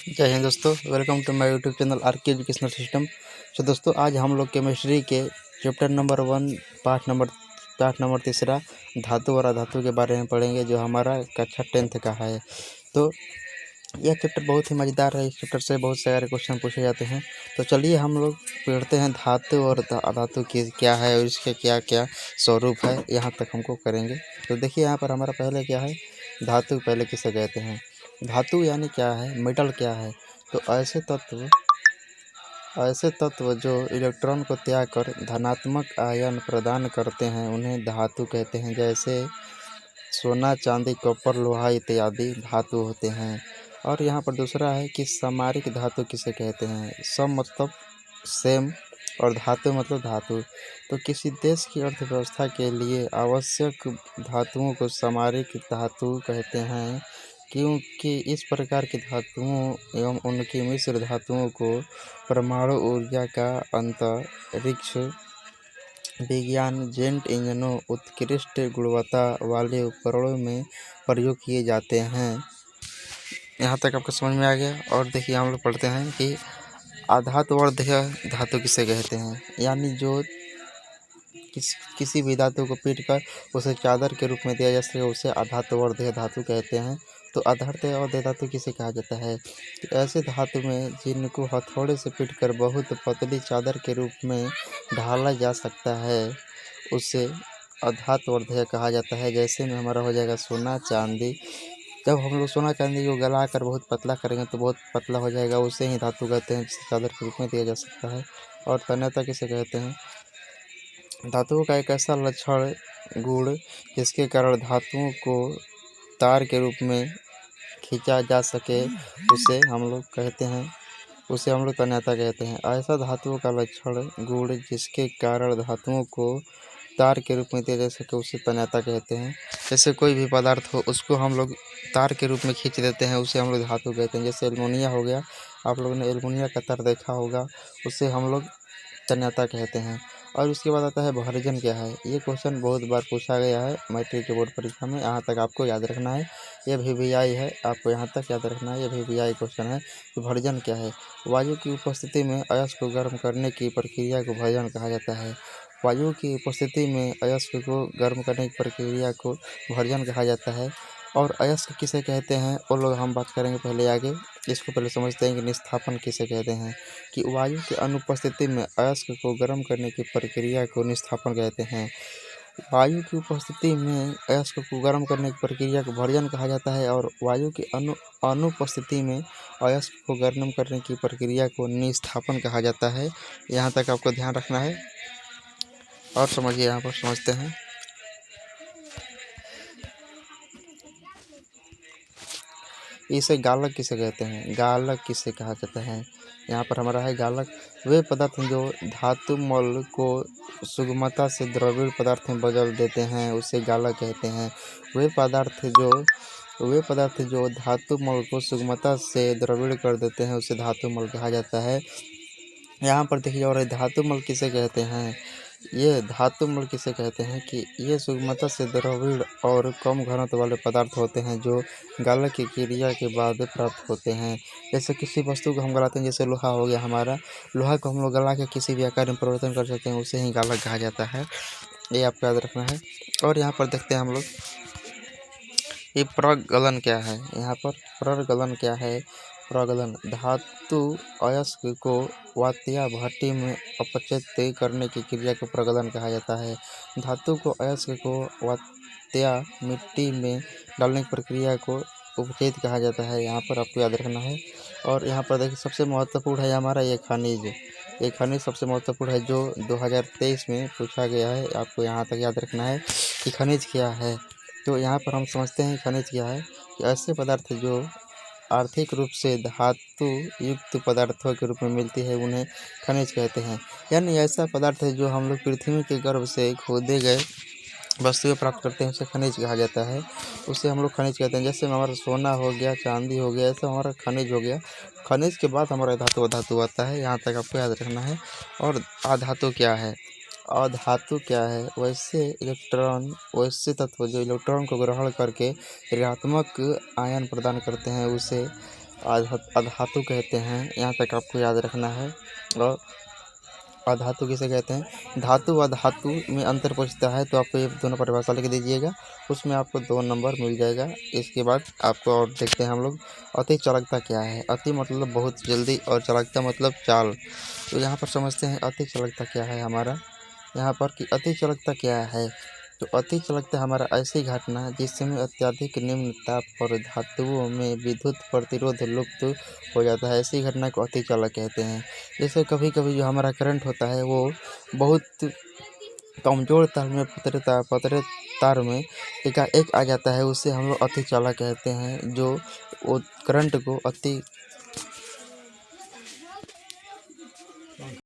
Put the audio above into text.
जय हिंद दोस्तों, welcome to my YouTube channel RK. Educational system. तो दोस्तों, आज हम लोग केमिस्ट्री के चैप्टर नंबर 1 पाठ नंबर तीसरा धातु और अधातु के बारे में पढ़ेंगे, जो हमारा कक्षा 10th का है। तो यह चैप्टर बहुत ही मज़ेदार है। इस चैप्टर से बहुत सारे क्वेश्चन पूछे जाते हैं। तो चलिए हम लोग पढ़ते हैं धातु और अधातु की क्या है और इसके क्या क्या स्वरूप है, यहाँ तक हमको करेंगे। तो देखिए, यहाँ पर हमारा पहले क्या है, धातु पहले किसे कहते हैं। धातु यानी क्या है, मेटल क्या है। तो ऐसे तत्व जो इलेक्ट्रॉन को त्याग कर धनात्मक आयन प्रदान करते हैं उन्हें धातु कहते हैं। जैसे सोना, चांदी, कॉपर, लोहा इत्यादि धातु होते हैं। और यहाँ पर दूसरा है कि सामरिक धातु किसे कहते हैं। सम मतलब सेम और धातु मतलब धातु। तो किसी देश की अर्थव्यवस्था के लिए आवश्यक धातुओं को सामरिक धातु कहते हैं, क्योंकि इस प्रकार की धातुओं एवं उनकी मिश्र धातुओं को परमाणु ऊर्जा का अंतरिक्ष विज्ञान, जेट इंजनों, उत्कृष्ट गुणवत्ता वाले उपकरणों में प्रयोग किए जाते हैं। यहाँ तक आपको समझ में आ गया। और देखिए, हम लोग पढ़ते हैं कि अधातु और धातु किसे कहते हैं। यानी जो किसी भी धातु को पीट कर उसे चादर के रूप में दिया जा सके, उसे अधातु और धातु कहते हैं। तो अधातु और धातु किसे कहा जाता है। तो ऐसे धातु में जिनको हथौड़े से पीटकर बहुत पतली चादर के रूप में ढाला जा सकता है, उसे अधातु और कहा जाता है। जैसे में हमारा हो जाएगा सोना, चांदी। जब हम लोग सोना चांदी को गला कर बहुत पतला करेंगे तो बहुत पतला हो जाएगा, उसे ही धातु कहते हैं, जिसे चादर के रूप में दिया जा सकता है। और तन्यता किसे कहते हैं। धातुओं का एक ऐसा लक्षण गुण जिसके कारण धातुओं को तार के रूप में खींचा जा सके, उसे हम लोग तन्यता कहते हैं। ऐसा धातुओं का लक्षण गुण जिसके कारण धातुओं को तार के रूप में दिया जा सके, उसे तन्यता कहते हैं। जैसे कोई भी पदार्थ हो, उसको हम लोग तार के रूप में खींच देते हैं, उसे हम लोग धातु कहते हैं। जैसे एल्युमिनिया हो गया, आप लोगों ने एल्युमिनिया का तार देखा होगा, उसे हम लोग तन्यता कहते हैं। और उसके बाद आता है भर्जन क्या है। ये क्वेश्चन बहुत बार पूछा गया है मैट्रिक के बोर्ड परीक्षा में, यहाँ तक आपको याद रखना है। ये VVI है, आपको यहाँ तक याद रखना है, ये VVI क्वेश्चन है। तो भर्जन क्या है। वायु की उपस्थिति में अयस्क को गर्म करने की प्रक्रिया को भर्जन कहा जाता है। वायु की उपस्थिति में अयस्क को गर्म करने की प्रक्रिया को भर्जन कहा जाता है। और अयस्क किसे कहते हैं वो लोग हम बात करेंगे पहले आगे। इसको पहले समझते हैं कि निस्थापन किसे कहते हैं। कि वायु की अनुपस्थिति में अयस्क को गर्म करने की प्रक्रिया को निस्थापन कहते हैं। वायु की उपस्थिति में अयस्क को गर्म करने की प्रक्रिया को भर्जन कहा जाता है। और वायु की अनुपस्थिति में अयस्क को गर्म करने की प्रक्रिया को निस्थापन कहा जाता है। यहाँ तक आपको ध्यान रखना है। और समझिए, यहाँ पर समझते हैं। इसे गालक किसे कहते हैं। गालक किसे कहा जाता है। यहाँ पर हमारा है गालक वे पदार्थ जो धातु मल को सुगमता से द्रवीय पदार्थ में बदल देते हैं, उसे गालक कहते हैं। वे पदार्थ जो धातु मल को सुगमता से द्रवीय कर देते हैं, उसे धातु मल कहा जाता है। यहाँ पर देखिए, और धातु मल किसे कहते हैं। ये धातु मल किसे कहते हैं कि ये सुगमता से द्रवीय और कम घनत्व वाले पदार्थ होते हैं, जो गालक की क्रिया के बाद प्राप्त होते हैं। जैसे किसी वस्तु को हम गलाते हैं, जैसे लोहा हो गया हमारा, लोहा को हम लोग गला के किसी भी आकार में परिवर्तन कर सकते हैं, उसे ही गालक कहा जाता है। ये आपको याद रखना है। और यहाँ पर देखते हैं हम लोग, ये प्रगलन क्या है। यहाँ पर प्रगलन क्या है। प्रगलन धातु अयस्क को वात्या भट्टी में अपचयित करने की क्रिया को प्रगलन कहा जाता है। धातु को अयस्क को वात्या मिट्टी में डालने की प्रक्रिया को उपचयित कहा जाता है। यहाँ पर आपको याद रखना है। और यहाँ पर देखिए, सबसे महत्वपूर्ण है हमारा ये खनिज सबसे महत्वपूर्ण है, जो 2023 में पूछा गया है। आपको यहाँ तक याद रखना है कि खनिज क्या है। तो यहाँ पर हम समझते हैं खनिज क्या है कि ऐसे पदार्थ जो आर्थिक रूप से धातु युक्त पदार्थों के रूप में मिलती है, उन्हें खनिज कहते हैं। यानी ऐसा पदार्थ है जो हम लोग पृथ्वी के गर्भ से खोदे गए वस्तुएं प्राप्त करते हैं, उसे खनिज कहा जाता है। उसे हम लोग खनिज कहते हैं। जैसे हमारा सोना हो गया, चांदी हो गया, ऐसा हमारा खनिज हो गया। खनिज के बाद हमारा धातु आता है। यहाँ तक आपको याद रखना है। और अधातु क्या है। अधातु क्या है। वैसे तत्व जो इलेक्ट्रॉन को ग्रहण करके ऋणात्मक आयन प्रदान करते हैं, उसे अधातु कहते हैं, यहाँ तक आपको याद रखना है। और अधातु किसे कहते हैं? धातु व धातु में अंतर पूछता है तो आपको ये दोनों परिभाषा लिख दीजिएगा, उसमें आपको 2 नंबर मिल जाएगा। इसके बाद आपको और देखते हैं हम लोग, अति चालकता क्या है? अति मतलब बहुत जल्दी और चालकता मतलब चाल। तो यहाँ पर समझते हैं अति चालकता क्या है हमारा, यहाँ पर कि अति चालकता क्या है। तो अति चालकता हमारा ऐसी घटना जिसमें अत्यधिक निम्न ताप पर धातुओं में विद्युत प्रतिरोध लुप्त हो जाता है, ऐसी घटना को अति चालक कहते हैं। जैसे कभी कभी जो हमारा करंट होता है वो बहुत कमज़ोर तार में पतरे तार में एकाएक आ जाता है, उससे हम लोग अति चालक कहते हैं। जो वो करंट को अति